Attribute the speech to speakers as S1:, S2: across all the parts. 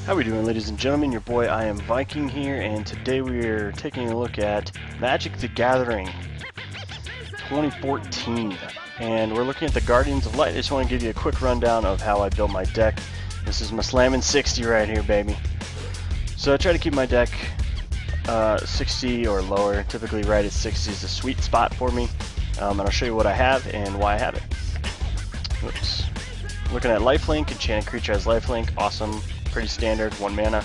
S1: How we doing, ladies and gentlemen? Your boy I Am Viking here, and today we are taking a look at Magic the Gathering 2014, and we're looking at the Guardians of Light. I just want to give you a quick rundown of how I built my deck. This is my Slammin 60 right here, baby. So I try to keep my deck 60 or lower. Typically right at 60 is a sweet spot for me, and I'll show you what I have and why I have it. Oops. Looking at lifelink, enchanted creature has lifelink, awesome. Pretty standard, 1 mana.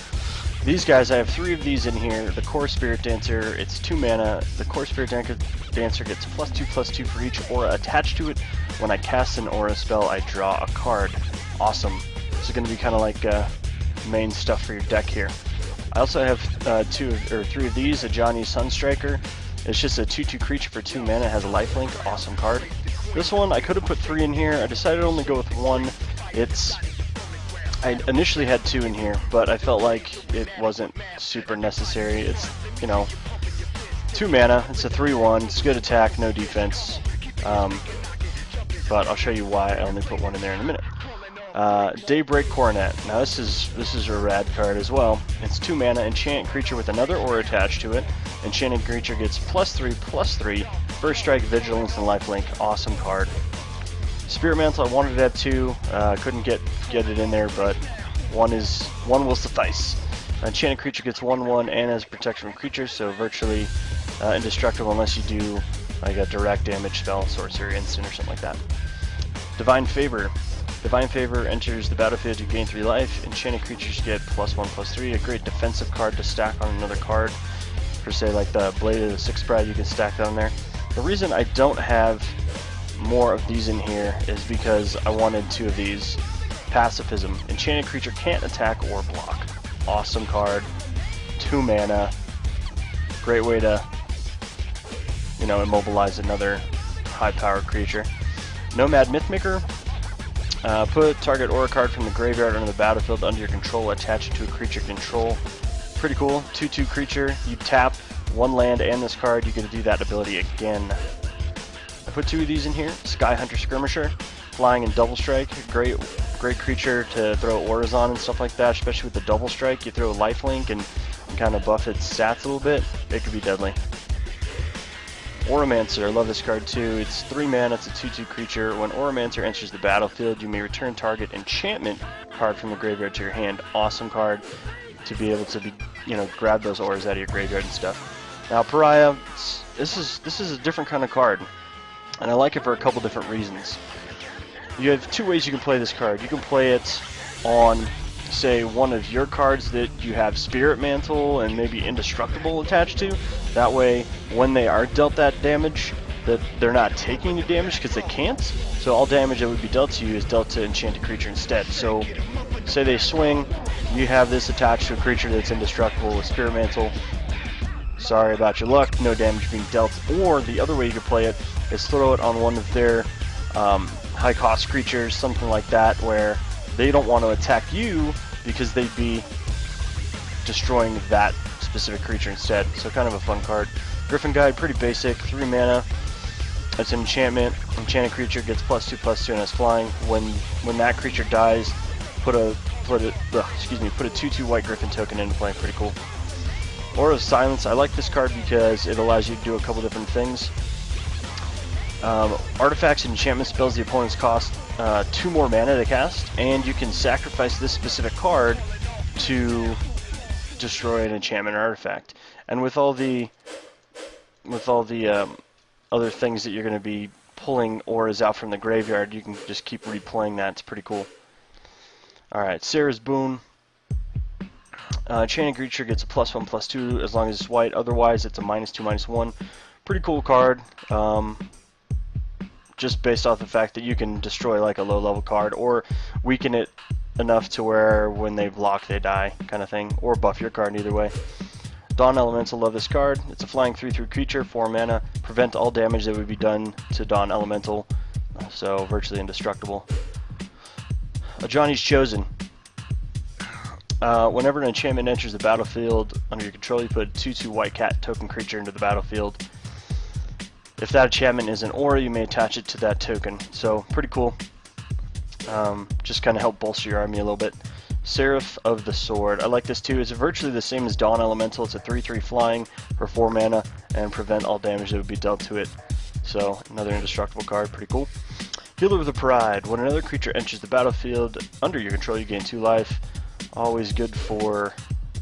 S1: These guys, I have 3 of these in here. The Core Spirit Dancer, it's 2 mana. The Core Spirit Dancer gets +2/+2 for each aura attached to it. When I cast an aura spell, I draw a card. Awesome. This is going to be kind of like main stuff for your deck here. I also have 3 of these. A Johnny Sunstriker. It's just a 2/2 creature for 2 mana. It has a lifelink. Awesome card. This one, I could have put 3 in here. I decided to only go with 1. I initially had 2 in here, but I felt like it wasn't super necessary. It's, 2 mana, it's a 3/1, it's good attack, no defense, but I'll show you why I only put 1 in there in a minute. Daybreak Coronet. Now this is a rad card as well. It's 2 mana, enchant creature with another aura attached to it. Enchanted creature gets +3/+3, first strike, vigilance, and lifelink. Awesome card. Spirit Mantle, I wanted to have 2, couldn't get it in there, but 1 will suffice. Enchanted creature gets 1/1 and has protection from creatures, so virtually indestructible unless you do like a direct damage spell, sorcery, instant, or something like that. Divine Favor. Divine Favor enters the battlefield, you gain 3 life. Enchanted creatures get +1/+3, a great defensive card to stack on another card. For say like the Blade of the Sixth Pride, you can stack that on there. The reason I don't have more of these in here is because I wanted 2 of these. Pacifism. Enchanted creature can't attack or block. Awesome card. 2 mana. Great way to, immobilize another high-powered creature. Nomad Mythmaker. Put target aura card from the graveyard onto the battlefield under your control. Attach it to a creature control. Pretty cool. 2/2 creature. You tap 1 land and this card. You get to do that ability again. I put 2 of these in here. Sky Hunter Skirmisher, flying and double strike. Great creature to throw auras on and stuff like that, especially with the double strike. You throw a lifelink and kind of buff its stats a little bit. It could be deadly. Auramancer, I love this card too. It's 3 mana, it's a 2/2 creature. When Auramancer enters the battlefield, you may return target enchantment card from the graveyard to your hand. Awesome card to be able to grab those auras out of your graveyard and stuff. Now Pariah, this is a different kind of card. And I like it for a couple different reasons. You have 2 ways you can play this card. You can play it on, say, one of your cards that you have Spirit Mantle and maybe Indestructible attached to. That way, when they are dealt that damage, that they're not taking the damage because they can't. So all damage that would be dealt to you is dealt to Enchanted Creature instead. So, say they swing, you have this attached to a creature that's indestructible with Spirit Mantle. Sorry about your luck, no damage being dealt. Or the other way you could play it is throw it on one of their high cost creatures, something like that, where they don't want to attack you because they'd be destroying that specific creature instead. So kind of a fun card. Griffin Guide, pretty basic, 3 mana. It's an enchantment. Enchanted creature gets +2/+2 and has flying. When that creature dies, put a 2/2 white Griffin token into play. Pretty cool. Aura of Silence, I like this card because it allows you to do a couple different things. Artifacts and enchantment spells, the opponents cost 2 more mana to cast, and you can sacrifice this specific card to destroy an enchantment or artifact. And with all the other things that you're going to be pulling auras out from the graveyard, you can just keep replaying that. It's pretty cool. Alright, Sarah's Boon. Enchanted creature gets a +1/+2 as long as it's white. Otherwise, it's a -2/-1. Pretty cool card. Just based off the fact that you can destroy like a low-level card or weaken it enough to where when they block, they die, kind of thing. Or buff your card either way. Dawn Elemental, love this card. It's a flying 3/3 creature, 4 mana. Prevent all damage that would be done to Dawn Elemental, so virtually indestructible. Johnny's Chosen. Whenever an enchantment enters the battlefield under your control, you put a 2/2 white cat token creature into the battlefield. If that enchantment is an aura, you may attach it to that token. So pretty cool. Just kind of help bolster your army a little bit. Seraph of the Sword. I like this too. It's virtually the same as Dawn Elemental. It's a 3/3 flying for 4 mana and prevent all damage that would be dealt to it. So another indestructible card, pretty cool. Healer of the Pride. When another creature enters the battlefield under your control, you gain 2 life. Always good for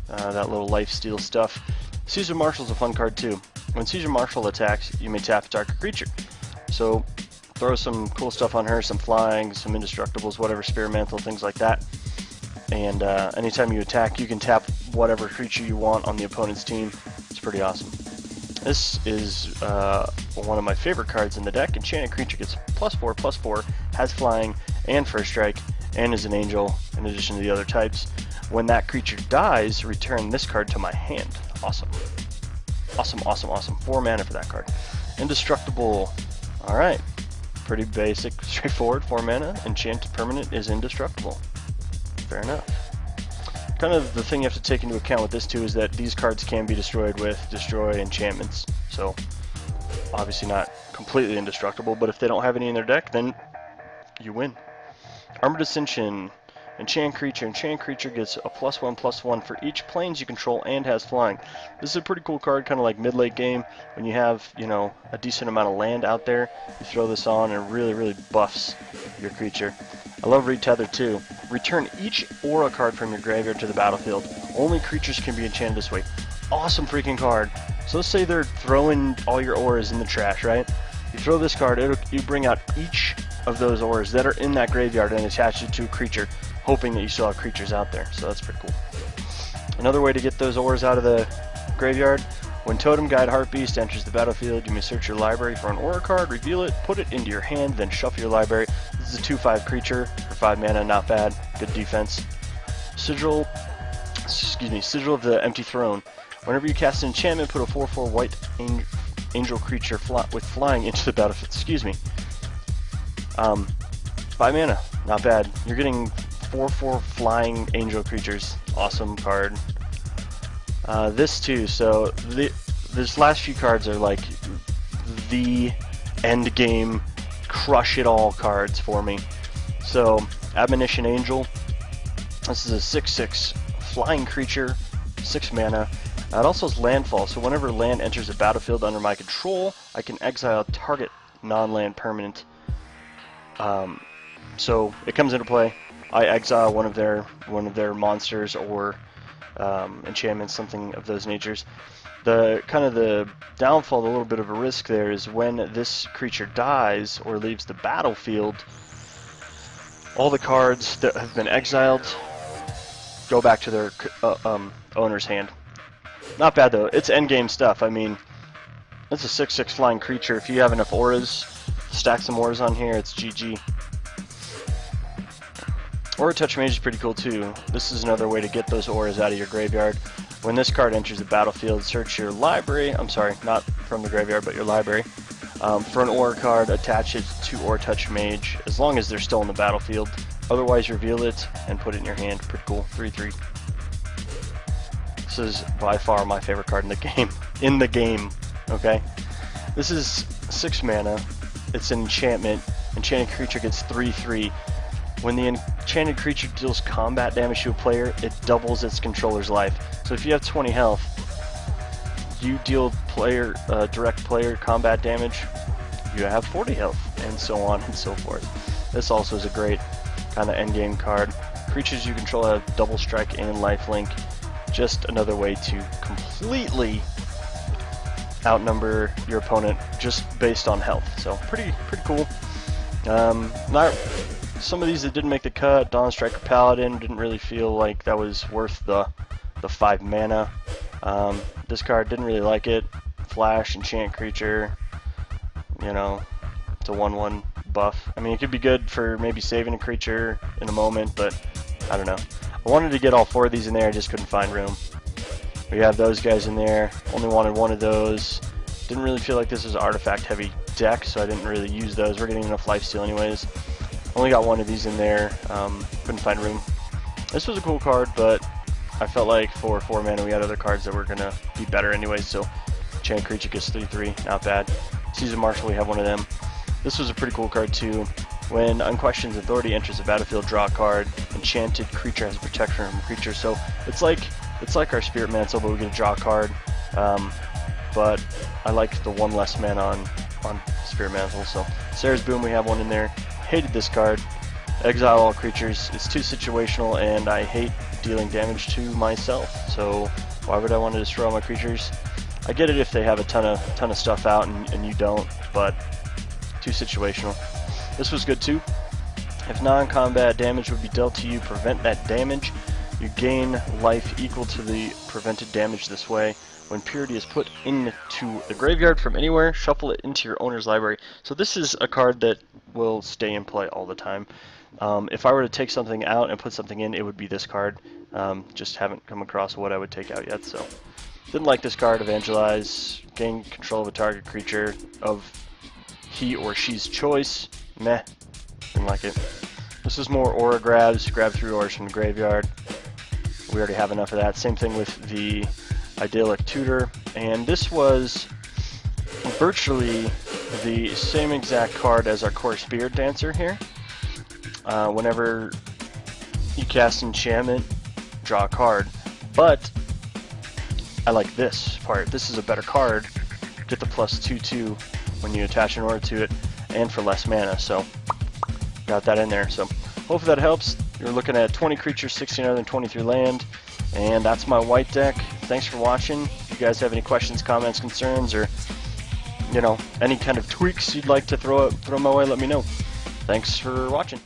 S1: that little life steal stuff. Caesar Marshal is a fun card too. When Caesar Marshal attacks, you may tap a target creature. So throw some cool stuff on her, some flying, some indestructibles, whatever, Spear Mantle, things like that. And anytime you attack, you can tap whatever creature you want on the opponent's team. It's pretty awesome. This is one of my favorite cards in the deck. Enchanted creature gets +4/+4, has flying and first strike, and is an angel in addition to the other types. When that creature dies, return this card to my hand. Awesome. Awesome, awesome, awesome. 4 mana for that card. Indestructible. Alright. Pretty basic, straightforward. 4 mana. Enchanted permanent is indestructible. Fair enough. Kind of the thing you have to take into account with this too is that these cards can be destroyed with destroy enchantments. So obviously not completely indestructible, but if they don't have any in their deck, then you win. Armored Ascension. Enchant creature gets a +1/+1 for each planes you control and has flying. This is a pretty cool card, kind of like mid-late game when you have, you know, a decent amount of land out there. You throw this on and it really buffs your creature. I love Retether too. Return each aura card from your graveyard to the battlefield. Only creatures can be enchanted this way. Awesome freaking card. So let's say they're throwing all your auras in the trash, right? You throw this card, you bring out each of those auras that are in that graveyard and attach it to a creature, hoping that you still have creatures out there. So that's pretty cool. Another way to get those auras out of the graveyard: when Totem Guide Heartbeast enters the battlefield, you may search your library for an aura card, reveal it, put it into your hand, then shuffle your library. This is a 2/5 creature for 5 mana, not bad, good defense. Sigil of the Empty Throne. Whenever you cast an enchantment, put a 4/4 white angel creature with flying into the battlefield. 5 mana, not bad. You're getting 4/4 flying angel creatures. Awesome card. This too, so this last few cards are like the end game crush it all cards for me. So Admonition Angel, this is a 6/6 flying creature, 6 mana. It also has landfall, so whenever land enters a battlefield under my control, I can exile target non-land permanent. So it comes into play. I exile one of their monsters or enchantments, something of those natures. The kind of the downfall, a little bit of a risk there, is when this creature dies or leaves the battlefield, all the cards that have been exiled go back to their owner's hand. Not bad though. It's endgame stuff. I mean, it's a 6/6 flying creature. If you have enough auras, stack some auras on here, it's GG. Aura Touch Mage is pretty cool too. This is another way to get those auras out of your graveyard. When this card enters the battlefield, search your library, I'm sorry, not from the graveyard, but your library, for an aura card, attach it to Aura Touch Mage, as long as they're still in the battlefield. Otherwise, reveal it and put it in your hand. Pretty cool. 3/3. This is by far my favorite card in the game. Okay? This is 6 mana. It's an enchantment. Enchanted creature gets 3/3. When the enchanted creature deals combat damage to a player, it doubles its controller's life. So if you have 20 health, you deal direct player combat damage, you have 40 health, and so on and so forth. This also is a great kind of endgame card. Creatures you control have double strike and lifelink. Just another way to completely outnumber your opponent just based on health. So pretty cool. Some of these that didn't make the cut, Dawn Striker Paladin, didn't really feel like that was worth the 5 mana. This card, didn't really like it. Flash, enchant creature, you know, it's a 1/1 buff. I mean, it could be good for maybe saving a creature in a moment, but I don't know. I wanted to get all 4 of these in there, I just couldn't find room. We have those guys in there, only wanted 1 of those. Didn't really feel like this was an artifact heavy deck, so I didn't really use those. We're getting enough lifesteal anyways. Only got 1 of these in there, couldn't find room. This was a cool card, but I felt like for 4 mana we had other cards that were going to be better anyways, so Enchant Creature gets 3/3, not bad. Caesar Marshal, we have 1 of them. This was a pretty cool card too. When Unquestioned Authority enters the battlefield, draw a card. Enchanted creature has protection from creature. So it's like our Spirit Mantle, but we get to draw a card. But I like the one less mana on Spirit Mantle. So Sarah's Boom, we have one in there. Hated this card. Exile all creatures. It's too situational, and I hate dealing damage to myself. So why would I want to destroy all my creatures? I get it if they have a ton of stuff out and you don't, but too situational. This was good too. If non-combat damage would be dealt to you, prevent that damage. You gain life equal to the prevented damage this way. When Purity is put into the graveyard from anywhere, shuffle it into your owner's library. So this is a card that will stay in play all the time. If I were to take something out and put something in, it would be this card. Just haven't come across what I would take out yet, so. Didn't like this card, Evangelize. Gain control of a target creature of he or she's choice. Meh. Didn't like it. This is more aura grabs. Grab 3 auras from the graveyard. We already have enough of that. Same thing with the Idyllic Tutor, and this was virtually the same exact card as our core Spirit Dancer here. Whenever you cast enchantment, draw a card, but I like this part. This is a better card. Get the +2/2 when you attach an aura to it, and for less mana, so got that in there. So hopefully that helps. You're looking at 20 creatures, 16 other than 23 land. And that's my white deck. Thanks for watching. If you guys have any questions, comments, concerns, or any kind of tweaks you'd like to throw my way, let me know. Thanks for watching.